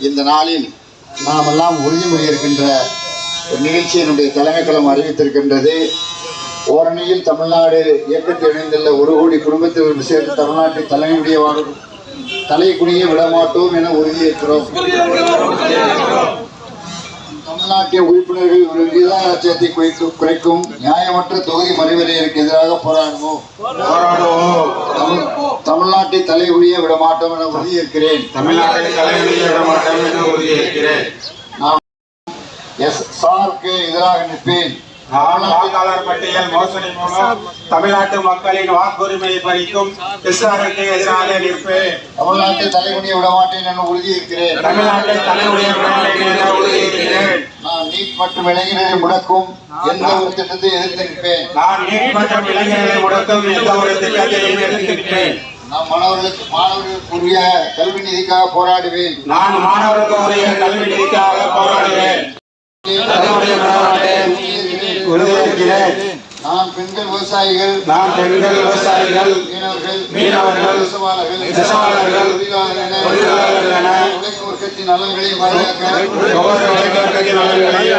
இந்த நாளில் நாம் எல்லாம் உறுதிமொழி இருக்கின்ற ஒரு நிகழ்ச்சி என்னுடைய தலைமைக்களம் அறிவித்திருக்கின்றது. ஓரணியில் தமிழ்நாடு இயக்கத்தில் இணைந்துள்ள 1 கோடி குடும்பத்திற்கு சேர்த்து தமிழ்நாட்டை தலைக்குனிய விடமாட்டோம் என உறுதியேற்கிறோம். தமிழ்நாட்டிய உறுப்பினர்கள் ஒரு விகிதாச்சாரத்தை குறைக்கும் நியாயமற்ற தொகுதி மறுவரையருக்கு எதிராக போராடுவோம். தமிழ்நாட்டை தலைகுனிய விடமாட்டோம் என உறுதியேற்கிறேன். நான் SRக்கு எதிராக நிற்பேன். வாக்காளர் பட்டியல் மோசடி மூலம் தமிழ்நாட்டு மக்களின் வாக்குரிமையை பறிக்கும் SRக்கு எதிராக நிற்பேன். தமிழ்நாட்டை தலைகுனிய விடமாட்டேன் என உறுதியேற்கிறேன். நான் நீட் மற்றும் இளைஞர்களை முடக்கும் எந்த ஒரு திட்டத்தை எதிர்த்து நிற்பேன். நான் மாணவர்களுக்குரிய கல்வி நிதிக்காக போராடுவேன். நான் பெண்கள் விவசாயிகள், மீனவர்கள், நெசவாளர்கள், உழைக்கும் நலன்களை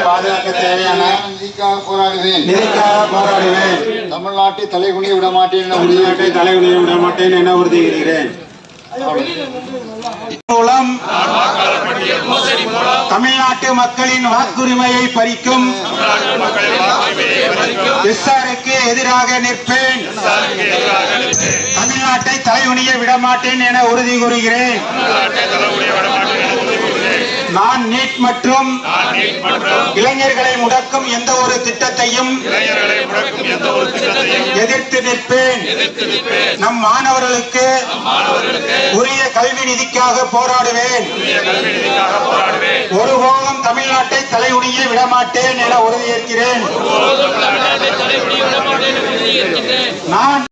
பாதுகாக்க தேவையான நிதிக்காக போராடுவேன். தமிழ்நாட்டை தலைகுனிய விடமாட்டேன் என உறுதியிடுகிறேன். மூலம் தமிழ்நாட்டு மக்களின் வாக்குரிமையை பறிக்கும் SRக்கு எதிராக நிற்பேன். தமிழ்நாட்டை தலைகுனிய விடமாட்டேன் என உறுதி கூறுகிறேன். நான் நீட் மற்றும் இளைஞர்களை முடக்கும் எந்த ஒரு திட்டத்தையும் எதிர்த்து நிற்பேன். நம் மாணவர்களுக்கு உரிய கல்வி நிதிக்காக போராடுவேன். ஒருபோதும் தமிழ்நாட்டை தலைகுனிய விடமாட்டேன் என உறுதியேற்கிறேன். நான்